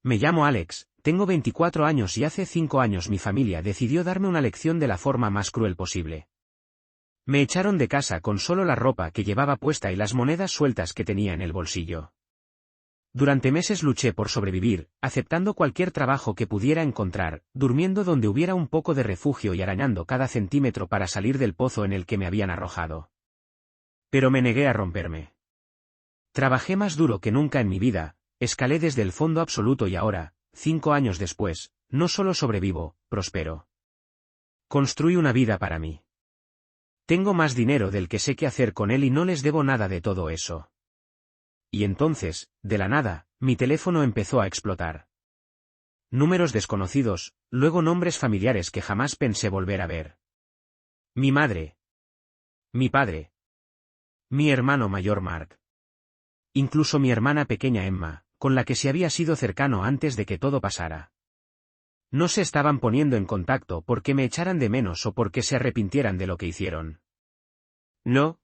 Me llamo Alex, tengo 24 años y hace 5 años mi familia decidió darme una lección de la forma más cruel posible. Me echaron de casa con solo la ropa que llevaba puesta y las monedas sueltas que tenía en el bolsillo. Durante meses luché por sobrevivir, aceptando cualquier trabajo que pudiera encontrar, durmiendo donde hubiera un poco de refugio y arañando cada centímetro para salir del pozo en el que me habían arrojado. Pero me negué a romperme. Trabajé más duro que nunca en mi vida, escalé desde el fondo absoluto y ahora, 5 años después, no solo sobrevivo, prospero. Construí una vida para mí. Tengo más dinero del que sé qué hacer con él y no les debo nada de todo eso. Y entonces, de la nada, mi teléfono empezó a explotar. Números desconocidos, luego nombres familiares que jamás pensé volver a ver. Mi madre. Mi padre. Mi hermano mayor Mark. Incluso mi hermana pequeña Emma, con la que se había sido cercano antes de que todo pasara. No se estaban poniendo en contacto porque me echaran de menos o porque se arrepintieran de lo que hicieron. No.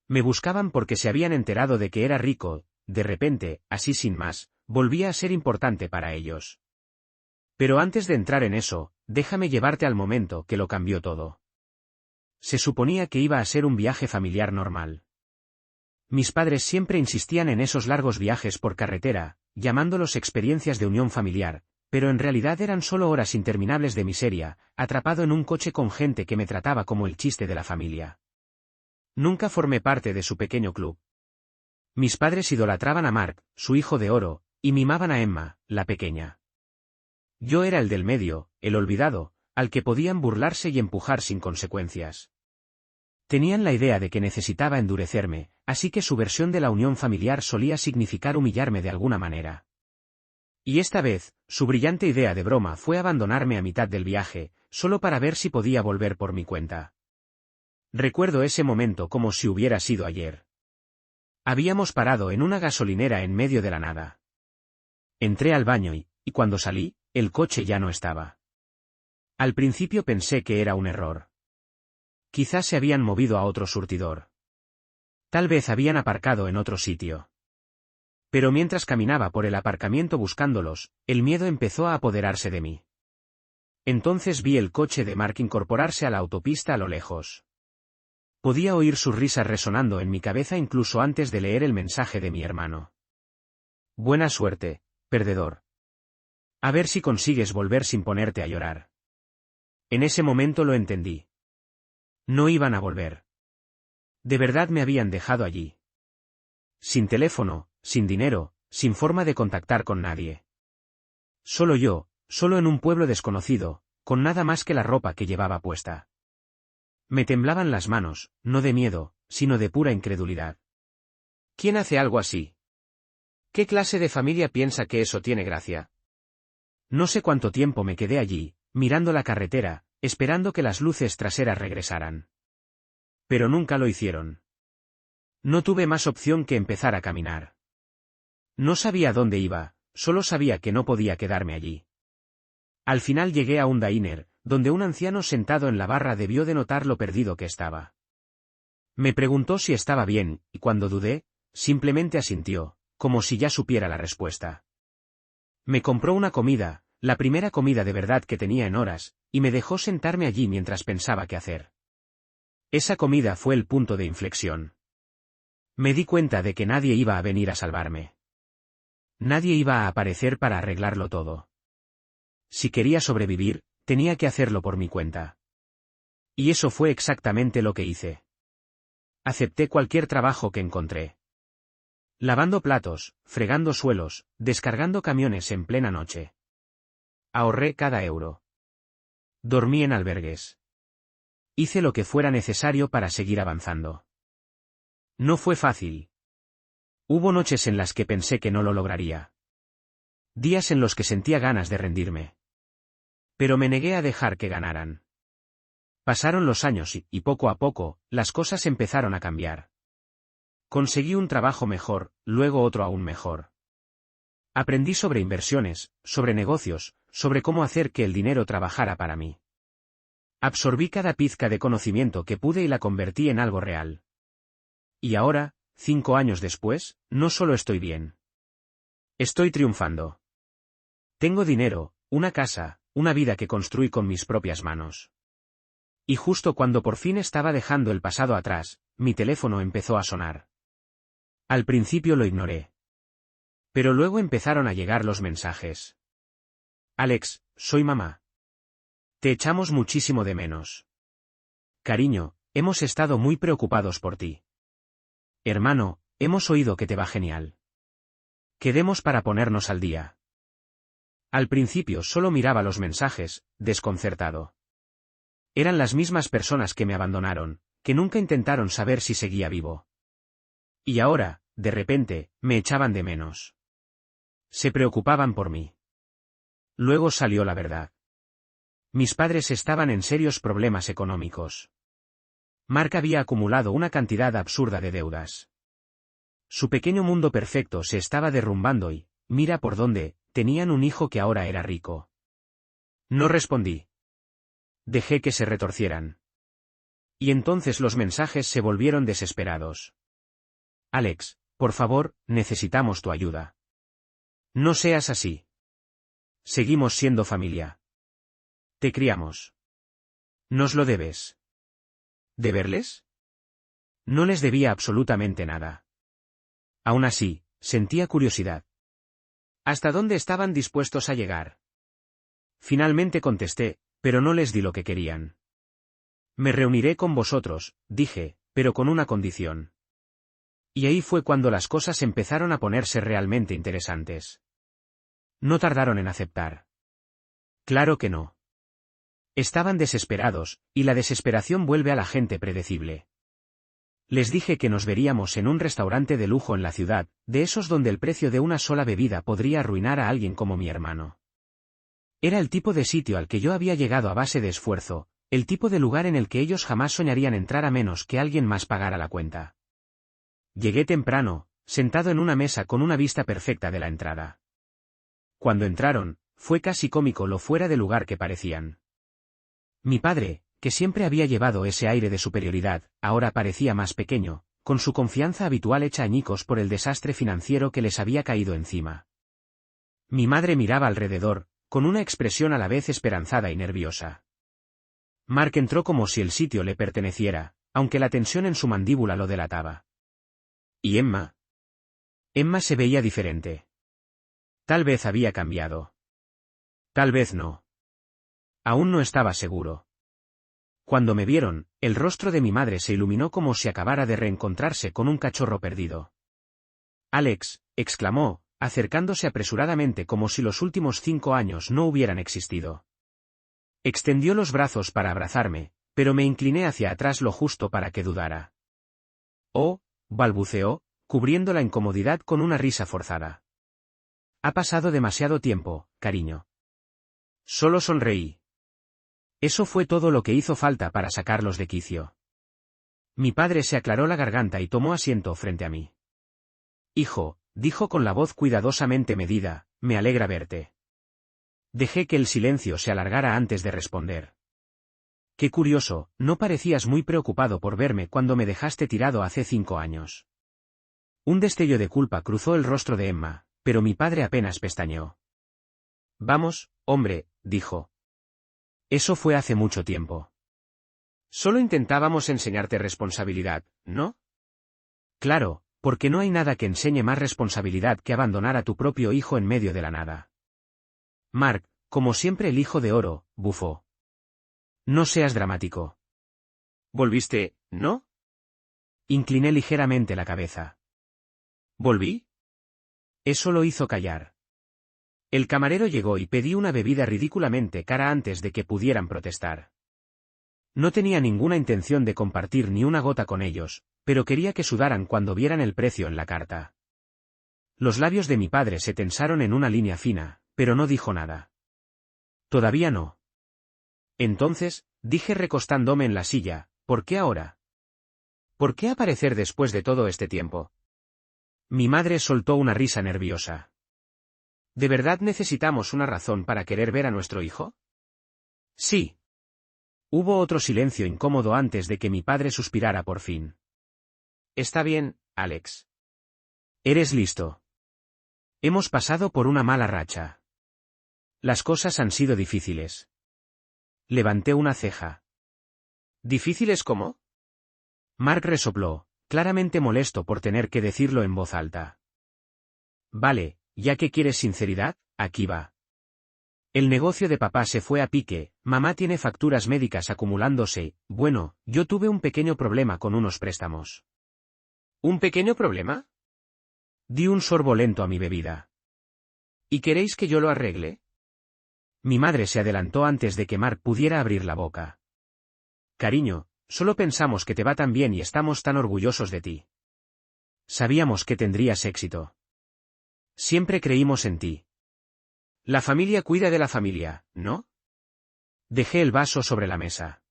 Me buscaban porque se habían enterado de que era rico, de repente, así sin más, volvía a ser importante para ellos. Pero antes de entrar en eso, déjame llevarte al momento que lo cambió todo. Se suponía que iba a ser un viaje familiar normal. Mis padres siempre insistían en esos largos viajes por carretera, llamándolos experiencias de unión familiar, pero en realidad eran solo horas interminables de miseria, atrapado en un coche con gente que me trataba como el chiste de la familia. Nunca formé parte de su pequeño club. Mis padres idolatraban a Mark, su hijo de oro, y mimaban a Emma, la pequeña. Yo era el del medio, el olvidado, al que podían burlarse y empujar sin consecuencias. Tenían la idea de que necesitaba endurecerme, así que su versión de la unión familiar solía significar humillarme de alguna manera. Y esta vez, su brillante idea de broma fue abandonarme a mitad del viaje, solo para ver si podía volver por mi cuenta. Recuerdo ese momento como si hubiera sido ayer. Habíamos parado en una gasolinera en medio de la nada. Entré al baño y cuando salí, el coche ya no estaba. Al principio pensé que era un error. Quizás se habían movido a otro surtidor. Tal vez habían aparcado en otro sitio. Pero mientras caminaba por el aparcamiento buscándolos, el miedo empezó a apoderarse de mí. Entonces vi el coche de Mark incorporarse a la autopista a lo lejos. Podía oír sus risas resonando en mi cabeza incluso antes de leer el mensaje de mi hermano. Buena suerte, perdedor. A ver si consigues volver sin ponerte a llorar. En ese momento lo entendí. No iban a volver. De verdad me habían dejado allí. Sin teléfono, sin dinero, sin forma de contactar con nadie. Solo yo, solo en un pueblo desconocido, con nada más que la ropa que llevaba puesta. Me temblaban las manos, no de miedo, sino de pura incredulidad. ¿Quién hace algo así? ¿Qué clase de familia piensa que eso tiene gracia? No sé cuánto tiempo me quedé allí, mirando la carretera, esperando que las luces traseras regresaran. Pero nunca lo hicieron. No tuve más opción que empezar a caminar. No sabía dónde iba, solo sabía que no podía quedarme allí. Al final llegué a un diner, donde un anciano sentado en la barra debió de notar lo perdido que estaba. Me preguntó si estaba bien, y cuando dudé, simplemente asintió, como si ya supiera la respuesta. Me compró una comida, la primera comida de verdad que tenía en horas, y me dejó sentarme allí mientras pensaba qué hacer. Esa comida fue el punto de inflexión. Me di cuenta de que nadie iba a venir a salvarme. Nadie iba a aparecer para arreglarlo todo. Si quería sobrevivir, tenía que hacerlo por mi cuenta. Y eso fue exactamente lo que hice. Acepté cualquier trabajo que encontré. Lavando platos, fregando suelos, descargando camiones en plena noche. Ahorré cada euro. Dormí en albergues. Hice lo que fuera necesario para seguir avanzando. No fue fácil. Hubo noches en las que pensé que no lo lograría. Días en los que sentía ganas de rendirme. Pero me negué a dejar que ganaran. Pasaron los años y poco a poco, las cosas empezaron a cambiar. Conseguí un trabajo mejor, luego otro aún mejor. Aprendí sobre inversiones, sobre negocios, sobre cómo hacer que el dinero trabajara para mí. Absorbí cada pizca de conocimiento que pude y la convertí en algo real. Y ahora, 5 años después, no solo estoy bien. Estoy triunfando. Tengo dinero, una casa, una vida que construí con mis propias manos. Y justo cuando por fin estaba dejando el pasado atrás, mi teléfono empezó a sonar. Al principio lo ignoré. Pero luego empezaron a llegar los mensajes. Alex, soy mamá. Te echamos muchísimo de menos. Cariño, hemos estado muy preocupados por ti. Hermano, hemos oído que te va genial. Quedemos para ponernos al día. Al principio solo miraba los mensajes, desconcertado. Eran las mismas personas que me abandonaron, que nunca intentaron saber si seguía vivo. Y ahora, de repente, me echaban de menos. Se preocupaban por mí. Luego salió la verdad. Mis padres estaban en serios problemas económicos. Mark había acumulado una cantidad absurda de deudas. Su pequeño mundo perfecto se estaba derrumbando y, mira por dónde, tenían un hijo que ahora era rico. No respondí. Dejé que se retorcieran. Y entonces los mensajes se volvieron desesperados. Alex, por favor, necesitamos tu ayuda. No seas así. Seguimos siendo familia. Te criamos. Nos lo debes. ¿Deberles? No les debía absolutamente nada. Aún así, sentía curiosidad. ¿Hasta dónde estaban dispuestos a llegar? Finalmente contesté, pero no les di lo que querían. Me reuniré con vosotros, dije, pero con una condición. Y ahí fue cuando las cosas empezaron a ponerse realmente interesantes. No tardaron en aceptar. Claro que no. Estaban desesperados, y la desesperación vuelve a la gente predecible. Les dije que nos veríamos en un restaurante de lujo en la ciudad, de esos donde el precio de una sola bebida podría arruinar a alguien como mi hermano. Era el tipo de sitio al que yo había llegado a base de esfuerzo, el tipo de lugar en el que ellos jamás soñarían entrar a menos que alguien más pagara la cuenta. Llegué temprano, sentado en una mesa con una vista perfecta de la entrada. Cuando entraron, fue casi cómico lo fuera de lugar que parecían. Mi padre, que siempre había llevado ese aire de superioridad, ahora parecía más pequeño, con su confianza habitual hecha añicos por el desastre financiero que les había caído encima. Mi madre miraba alrededor, con una expresión a la vez esperanzada y nerviosa. Mark entró como si el sitio le perteneciera, aunque la tensión en su mandíbula lo delataba. ¿Y Emma? Emma se veía diferente. Tal vez había cambiado. Tal vez no. Aún no estaba seguro. Cuando me vieron, el rostro de mi madre se iluminó como si acabara de reencontrarse con un cachorro perdido. Alex, exclamó, acercándose apresuradamente como si los últimos 5 años no hubieran existido. Extendió los brazos para abrazarme, pero me incliné hacia atrás lo justo para que dudara. Oh, balbuceó, cubriendo la incomodidad con una risa forzada. Ha pasado demasiado tiempo, cariño. Solo sonreí. Eso fue todo lo que hizo falta para sacarlos de quicio. Mi padre se aclaró la garganta y tomó asiento frente a mí. Hijo, dijo con la voz cuidadosamente medida, me alegra verte. Dejé que el silencio se alargara antes de responder. Qué curioso, no parecías muy preocupado por verme cuando me dejaste tirado hace 5 años. Un destello de culpa cruzó el rostro de Emma, pero mi padre apenas pestañeó. Vamos, hombre, dijo. Eso fue hace mucho tiempo. Solo intentábamos enseñarte responsabilidad, ¿no? Claro, porque no hay nada que enseñe más responsabilidad que abandonar a tu propio hijo en medio de la nada. Mark, como siempre el hijo de oro, bufó. No seas dramático. ¿Volviste, no? Incliné ligeramente la cabeza. ¿Volví? Eso lo hizo callar. El camarero llegó y pedí una bebida ridículamente cara antes de que pudieran protestar. No tenía ninguna intención de compartir ni una gota con ellos, pero quería que sudaran cuando vieran el precio en la carta. Los labios de mi padre se tensaron en una línea fina, pero no dijo nada. Todavía no. Entonces, dije recostándome en la silla, ¿por qué ahora? ¿Por qué aparecer después de todo este tiempo? Mi madre soltó una risa nerviosa. ¿De verdad necesitamos una razón para querer ver a nuestro hijo? Sí. Hubo otro silencio incómodo antes de que mi padre suspirara por fin. Está bien, Alex. Eres listo. Hemos pasado por una mala racha. Las cosas han sido difíciles. Levanté una ceja. ¿Difíciles cómo? Mark resopló, claramente molesto por tener que decirlo en voz alta. Vale, ya que quieres sinceridad, aquí va. El negocio de papá se fue a pique, mamá tiene facturas médicas acumulándose, bueno, yo tuve un pequeño problema con unos préstamos. ¿Un pequeño problema? Di un sorbo lento a mi bebida. ¿Y queréis que yo lo arregle? Mi madre se adelantó antes de que Mark pudiera abrir la boca. Cariño, solo pensamos que te va tan bien y estamos tan orgullosos de ti. Sabíamos que tendrías éxito. Siempre creímos en ti. La familia cuida de la familia, ¿no? Dejé el vaso sobre la mesa.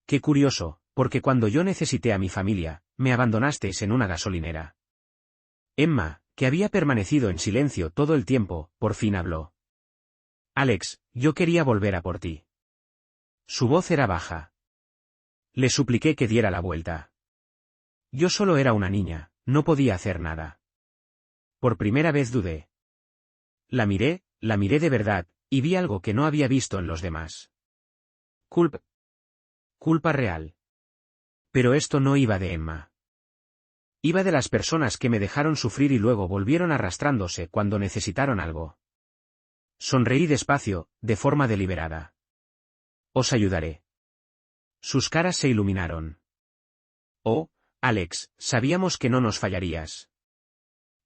Qué curioso, porque cuando yo necesité a mi familia, me abandonasteis en una gasolinera. Emma, que había permanecido en silencio todo el tiempo, por fin habló. Alex, yo quería volver a por ti. Su voz era baja. Le supliqué que diera la vuelta. Yo solo era una niña, no podía hacer nada. Por primera vez dudé. La miré de verdad, y vi algo que no había visto en los demás. Culpa real. Pero esto no iba de Emma. Iba de las personas que me dejaron sufrir y luego volvieron arrastrándose cuando necesitaron algo. Sonreí despacio, de forma deliberada. Os ayudaré. Sus caras se iluminaron. Oh, Alex, sabíamos que no nos fallarías.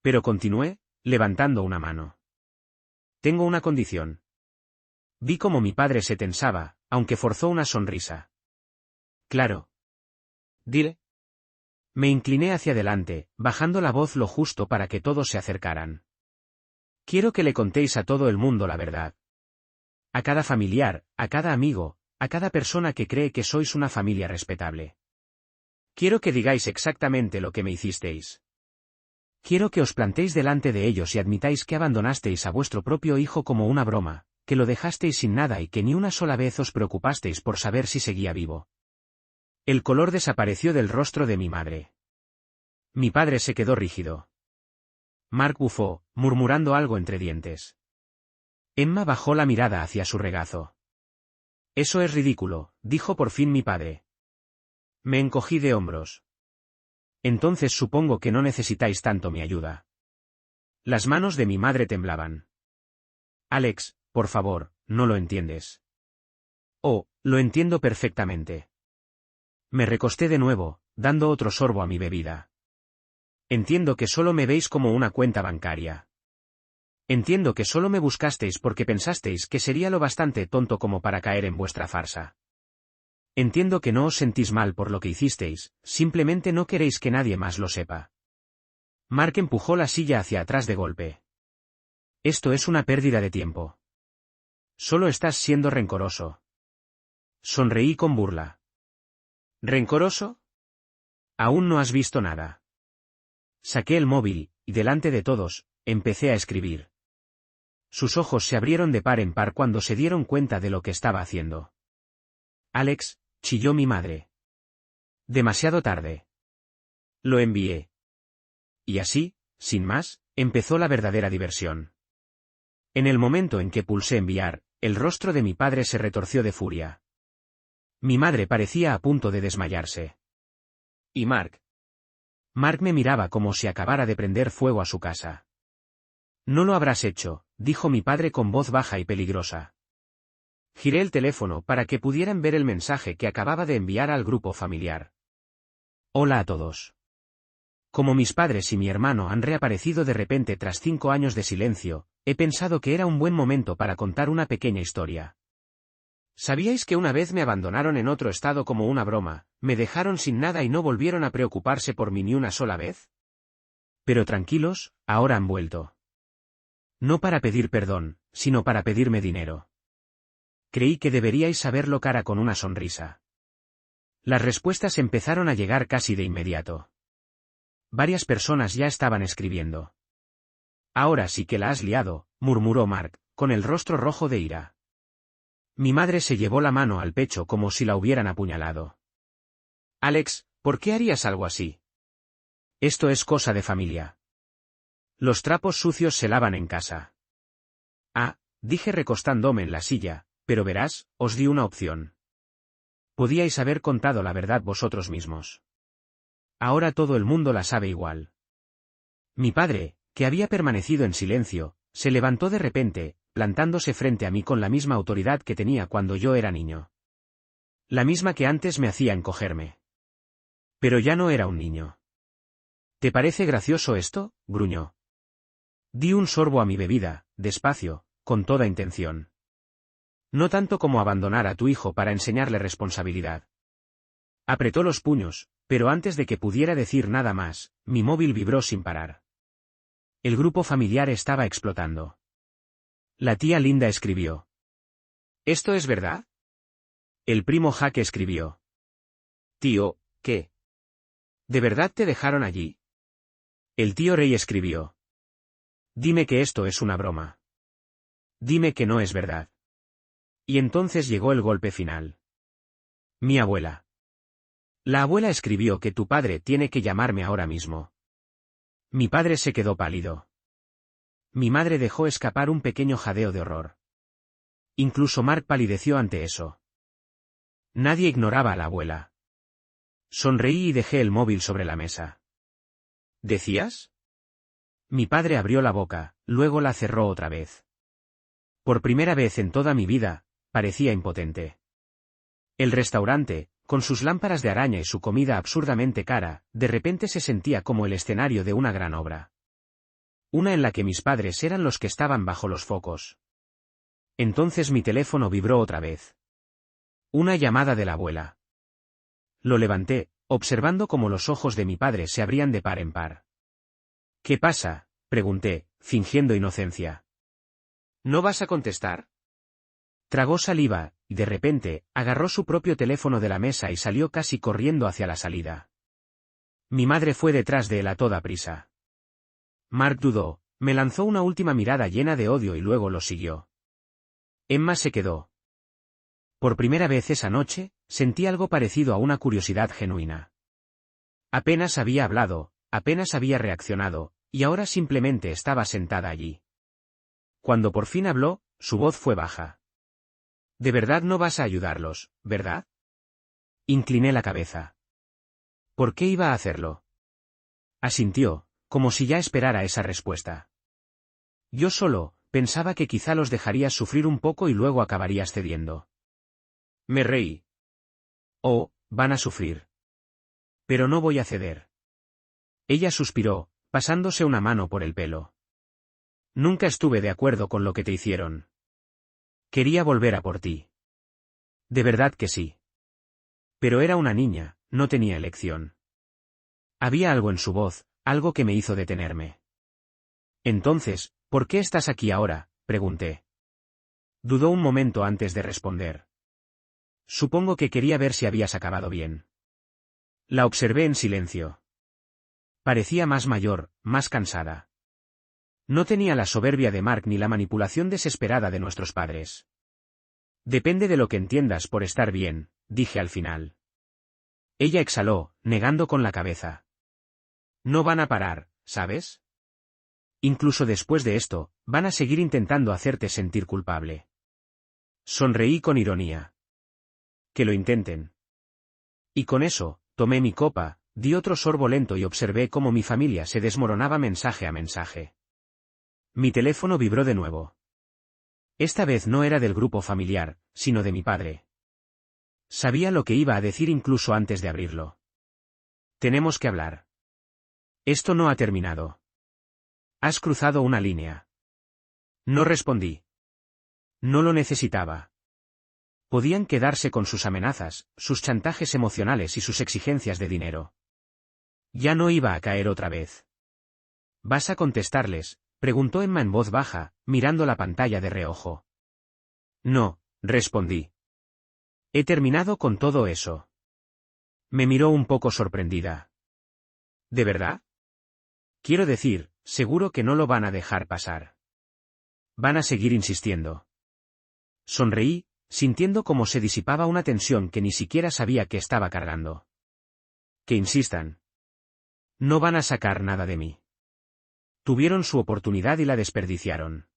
Pero continué, levantando una mano. Tengo una condición. Vi cómo mi padre se tensaba, aunque forzó una sonrisa. Claro. Dile. Me incliné hacia adelante, bajando la voz lo justo para que todos se acercaran. Quiero que le contéis a todo el mundo la verdad. A cada familiar, a cada amigo, a cada persona que cree que sois una familia respetable. Quiero que digáis exactamente lo que me hicisteis. Quiero que os plantéis delante de ellos y admitáis que abandonasteis a vuestro propio hijo como una broma, que lo dejasteis sin nada y que ni una sola vez os preocupasteis por saber si seguía vivo. El color desapareció del rostro de mi madre. Mi padre se quedó rígido. Mark bufó, murmurando algo entre dientes. Emma bajó la mirada hacia su regazo. Eso es ridículo, dijo por fin mi padre. Me encogí de hombros. Entonces supongo que no necesitáis tanto mi ayuda. Las manos de mi madre temblaban. Alex, por favor, no lo entiendes. Oh, lo entiendo perfectamente. Me recosté de nuevo, dando otro sorbo a mi bebida. Entiendo que solo me veis como una cuenta bancaria. Entiendo que solo me buscasteis porque pensasteis que sería lo bastante tonto como para caer en vuestra farsa. Entiendo que no os sentís mal por lo que hicisteis, simplemente no queréis que nadie más lo sepa. Mark empujó la silla hacia atrás de golpe. Esto es una pérdida de tiempo. Solo estás siendo rencoroso. Sonreí con burla. ¿Rencoroso? Aún no has visto nada. Saqué el móvil, y delante de todos, empecé a escribir. Sus ojos se abrieron de par en par cuando se dieron cuenta de lo que estaba haciendo. Alex, chilló mi madre. Demasiado tarde. Lo envié. Y así, sin más, empezó la verdadera diversión. En el momento en que pulsé enviar, el rostro de mi padre se retorció de furia. Mi madre parecía a punto de desmayarse. ¿Y Mark? Mark me miraba como si acabara de prender fuego a su casa. No lo habrás hecho, dijo mi padre con voz baja y peligrosa. Giré el teléfono para que pudieran ver el mensaje que acababa de enviar al grupo familiar. Hola a todos. Como mis padres y mi hermano han reaparecido de repente tras 5 años de silencio, he pensado que era un buen momento para contar una pequeña historia. ¿Sabíais que una vez me abandonaron en otro estado como una broma, me dejaron sin nada y no volvieron a preocuparse por mí ni una sola vez? Pero tranquilos, ahora han vuelto. No para pedir perdón, sino para pedirme dinero. Creí que deberíais saberlo cara con una sonrisa. Las respuestas empezaron a llegar casi de inmediato. Varias personas ya estaban escribiendo. Ahora sí que la has liado, murmuró Mark, con el rostro rojo de ira. Mi madre se llevó la mano al pecho como si la hubieran apuñalado. Alex, ¿por qué harías algo así? Esto es cosa de familia. Los trapos sucios se lavan en casa. Ah, dije recostándome en la silla, pero verás, os di una opción. Podíais haber contado la verdad vosotros mismos. Ahora todo el mundo la sabe igual. Mi padre, que había permanecido en silencio, se levantó de repente, plantándose frente a mí con la misma autoridad que tenía cuando yo era niño. La misma que antes me hacía encogerme. Pero ya no era un niño. ¿Te parece gracioso esto?, gruñó. Di un sorbo a mi bebida, despacio, con toda intención. No tanto como abandonar a tu hijo para enseñarle responsabilidad. Apretó los puños, pero antes de que pudiera decir nada más, mi móvil vibró sin parar. El grupo familiar estaba explotando. La tía Linda escribió. ¿Esto es verdad? El primo Jaque escribió. Tío, ¿qué? ¿De verdad te dejaron allí? El tío Rey escribió. Dime que esto es una broma. Dime que no es verdad. Y entonces llegó el golpe final. Mi abuela. La abuela escribió que tu padre tiene que llamarme ahora mismo. Mi padre se quedó pálido. Mi madre dejó escapar un pequeño jadeo de horror. Incluso Mark palideció ante eso. Nadie ignoraba a la abuela. Sonreí y dejé el móvil sobre la mesa. ¿Decías? Mi padre abrió la boca, luego la cerró otra vez. Por primera vez en toda mi vida, parecía impotente. El restaurante, con sus lámparas de araña y su comida absurdamente cara, de repente se sentía como el escenario de una gran obra. Una en la que mis padres eran los que estaban bajo los focos. Entonces mi teléfono vibró otra vez. Una llamada de la abuela. Lo levanté, observando cómo los ojos de mi padre se abrían de par en par. ¿Qué pasa?, pregunté, fingiendo inocencia. ¿No vas a contestar? Tragó saliva, y de repente, agarró su propio teléfono de la mesa y salió casi corriendo hacia la salida. Mi madre fue detrás de él a toda prisa. Mark dudó, me lanzó una última mirada llena de odio y luego lo siguió. Emma se quedó. Por primera vez esa noche, sentí algo parecido a una curiosidad genuina. Apenas había hablado, apenas había reaccionado, y ahora simplemente estaba sentada allí. Cuando por fin habló, su voz fue baja. ¿De verdad no vas a ayudarlos, verdad? Incliné la cabeza. ¿Por qué iba a hacerlo? Asintió, como si ya esperara esa respuesta. Yo solo, pensaba que quizá los dejarías sufrir un poco y luego acabarías cediendo. Me reí. Oh, van a sufrir. Pero no voy a ceder. Ella suspiró, pasándose una mano por el pelo. Nunca estuve de acuerdo con lo que te hicieron. Quería volver a por ti. De verdad que sí. Pero era una niña, no tenía elección. Había algo en su voz, algo que me hizo detenerme. Entonces, ¿por qué estás aquí ahora?, pregunté. Dudó un momento antes de responder. Supongo que quería ver si habías acabado bien. La observé en silencio. Parecía más mayor, más cansada. No tenía la soberbia de Mark ni la manipulación desesperada de nuestros padres. Depende de lo que entiendas por estar bien, dije al final. Ella exhaló, negando con la cabeza. No van a parar, ¿sabes? Incluso después de esto, van a seguir intentando hacerte sentir culpable. Sonreí con ironía. Que lo intenten. Y con eso, tomé mi copa, di otro sorbo lento y observé cómo mi familia se desmoronaba mensaje a mensaje. Mi teléfono vibró de nuevo. Esta vez no era del grupo familiar, sino de mi padre. Sabía lo que iba a decir incluso antes de abrirlo. Tenemos que hablar. Esto no ha terminado. Has cruzado una línea. No respondí. No lo necesitaba. Podían quedarse con sus amenazas, sus chantajes emocionales y sus exigencias de dinero. Ya no iba a caer otra vez. ¿Vas a contestarles?, preguntó Emma en voz baja, mirando la pantalla de reojo. No, respondí. He terminado con todo eso. Me miró un poco sorprendida. ¿De verdad? Quiero decir, seguro que no lo van a dejar pasar. Van a seguir insistiendo. Sonreí, sintiendo cómo se disipaba una tensión que ni siquiera sabía que estaba cargando. Que insistan. No van a sacar nada de mí. Tuvieron su oportunidad y la desperdiciaron.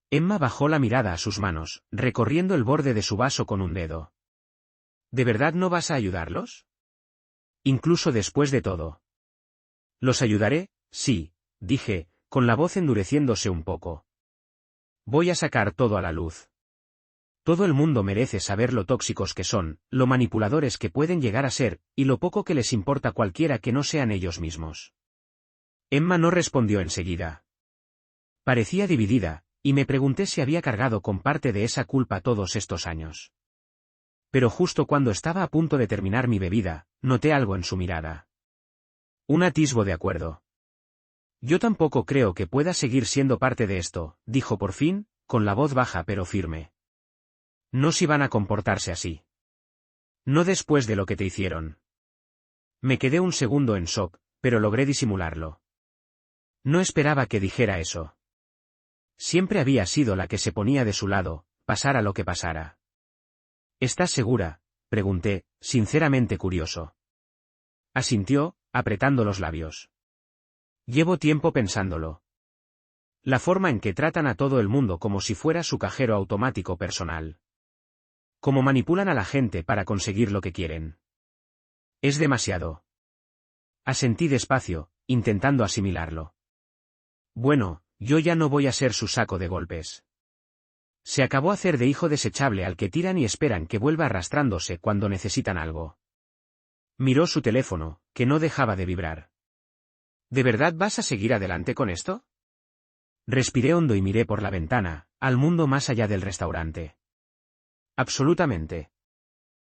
Emma bajó la mirada a sus manos, recorriendo el borde de su vaso con un dedo. ¿De verdad no vas a ayudarlos? Incluso después de todo. Los ayudaré, sí, dije, con la voz endureciéndose un poco. Voy a sacar todo a la luz. Todo el mundo merece saber lo tóxicos que son, lo manipuladores que pueden llegar a ser, y lo poco que les importa cualquiera que no sean ellos mismos. Emma no respondió enseguida. Parecía dividida, y me pregunté si había cargado con parte de esa culpa todos estos años. Pero justo cuando estaba a punto de terminar mi bebida, noté algo en su mirada. Un atisbo de acuerdo. Yo tampoco creo que pueda seguir siendo parte de esto, dijo por fin, con la voz baja pero firme. No si van a comportarse así. No después de lo que te hicieron. Me quedé un segundo en shock, pero logré disimularlo. No esperaba que dijera eso. Siempre había sido la que se ponía de su lado, pasara lo que pasara. ¿Estás segura?, pregunté, sinceramente curioso. Asintió, apretando los labios. Llevo tiempo pensándolo. La forma en que tratan a todo el mundo como si fuera su cajero automático personal. Cómo manipulan a la gente para conseguir lo que quieren. Es demasiado. Asentí despacio, intentando asimilarlo. Bueno, yo ya no voy a ser su saco de golpes. Se acabó hacer de hijo desechable al que tiran y esperan que vuelva arrastrándose cuando necesitan algo. Miró su teléfono, que no dejaba de vibrar. ¿De verdad vas a seguir adelante con esto? Respiré hondo y miré por la ventana, al mundo más allá del restaurante. Absolutamente.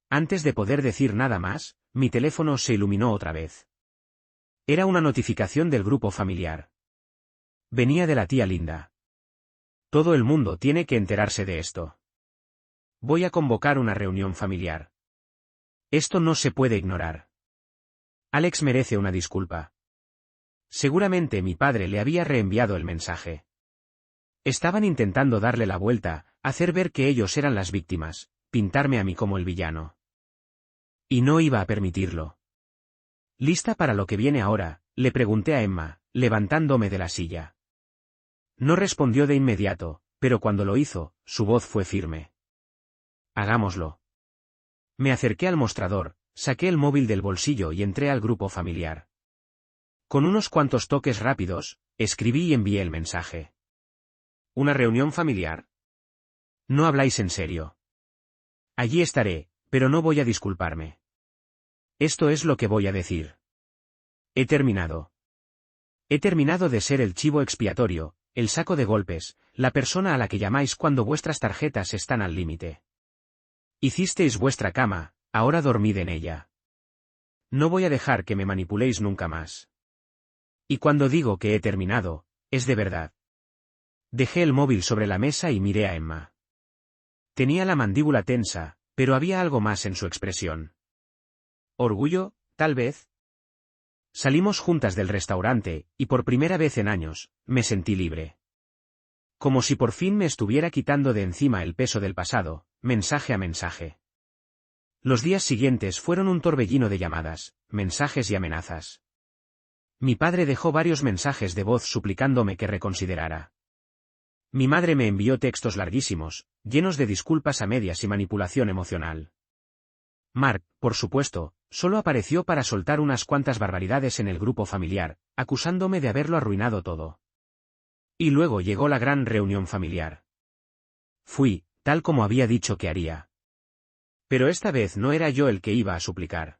Antes de poder decir nada más, mi teléfono se iluminó otra vez. Era una notificación del grupo familiar. Venía de la tía Linda. Todo el mundo tiene que enterarse de esto. Voy a convocar una reunión familiar. Esto no se puede ignorar. Alex merece una disculpa. Seguramente mi padre le había reenviado el mensaje. Estaban intentando darle la vuelta, hacer ver que ellos eran las víctimas, pintarme a mí como el villano. Y no iba a permitirlo. ¿Lista para lo que viene ahora?, le pregunté a Emma, levantándome de la silla. No respondió de inmediato, pero cuando lo hizo, su voz fue firme. Hagámoslo. Me acerqué al mostrador, saqué el móvil del bolsillo y entré al grupo familiar. Con unos cuantos toques rápidos, escribí y envié el mensaje. ¿Una reunión familiar? No habláis en serio. Allí estaré, pero no voy a disculparme. Esto es lo que voy a decir. He terminado. He terminado de ser el chivo expiatorio, el saco de golpes, la persona a la que llamáis cuando vuestras tarjetas están al límite. Hicisteis vuestra cama, ahora dormid en ella. No voy a dejar que me manipuléis nunca más. Y cuando digo que he terminado, es de verdad. Dejé el móvil sobre la mesa y miré a Emma. Tenía la mandíbula tensa, pero había algo más en su expresión. ¿Orgullo, tal vez? Salimos juntas del restaurante, y por primera vez en años, me sentí libre. Como si por fin me estuviera quitando de encima el peso del pasado, mensaje a mensaje. Los días siguientes fueron un torbellino de llamadas, mensajes y amenazas. Mi padre dejó varios mensajes de voz suplicándome que reconsiderara. Mi madre me envió textos larguísimos, llenos de disculpas a medias y manipulación emocional. Mark, por supuesto, solo apareció para soltar unas cuantas barbaridades en el grupo familiar, acusándome de haberlo arruinado todo. Y luego llegó la gran reunión familiar. Fui, tal como había dicho que haría. Pero esta vez no era yo el que iba a suplicar.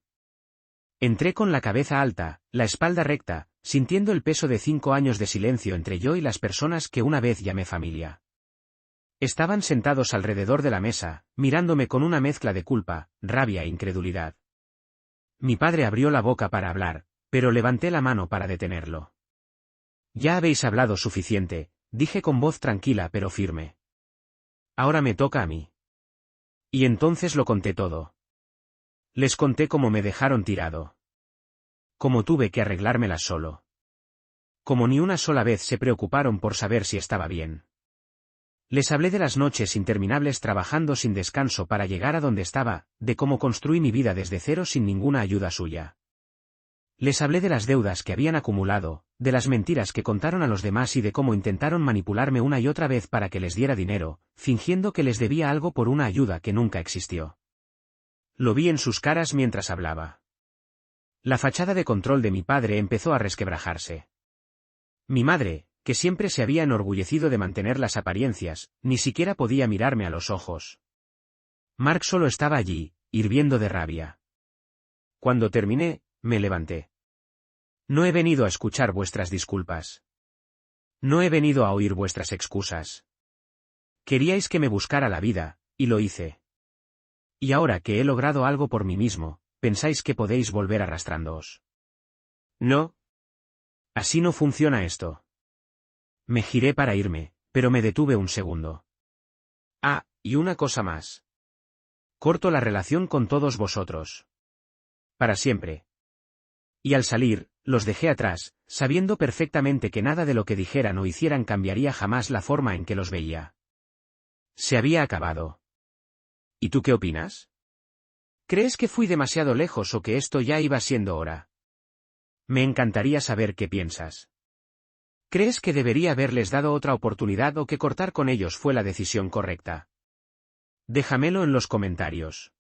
Entré con la cabeza alta, la espalda recta, sintiendo el peso de 5 años de silencio entre yo y las personas que una vez llamé familia. Estaban sentados alrededor de la mesa, mirándome con una mezcla de culpa, rabia e incredulidad. Mi padre abrió la boca para hablar, pero levanté la mano para detenerlo. Ya habéis hablado suficiente, dije con voz tranquila pero firme. Ahora me toca a mí. Y entonces lo conté todo. Les conté cómo me dejaron tirado. Cómo tuve que arreglármelas solo. Cómo ni una sola vez se preocuparon por saber si estaba bien. Les hablé de las noches interminables trabajando sin descanso para llegar a donde estaba, de cómo construí mi vida desde cero sin ninguna ayuda suya. Les hablé de las deudas que habían acumulado, de las mentiras que contaron a los demás y de cómo intentaron manipularme una y otra vez para que les diera dinero, fingiendo que les debía algo por una ayuda que nunca existió. Lo vi en sus caras mientras hablaba. La fachada de control de mi padre empezó a resquebrajarse. Mi madre, que siempre se había enorgullecido de mantener las apariencias, ni siquiera podía mirarme a los ojos. Mark solo estaba allí, hirviendo de rabia. Cuando terminé, me levanté. No he venido a escuchar vuestras disculpas. No he venido a oír vuestras excusas. Queríais que me buscara la vida, y lo hice. Y ahora que he logrado algo por mí mismo, ¿pensáis que podéis volver arrastrándoos? No. Así no funciona esto. Me giré para irme, pero me detuve un segundo. Ah, y una cosa más. Corto la relación con todos vosotros. Para siempre. Y al salir, los dejé atrás, sabiendo perfectamente que nada de lo que dijeran o hicieran cambiaría jamás la forma en que los veía. Se había acabado. ¿Y tú qué opinas? ¿Crees que fui demasiado lejos o que esto ya iba siendo hora? Me encantaría saber qué piensas. ¿Crees que debería haberles dado otra oportunidad o que cortar con ellos fue la decisión correcta? Déjamelo en los comentarios.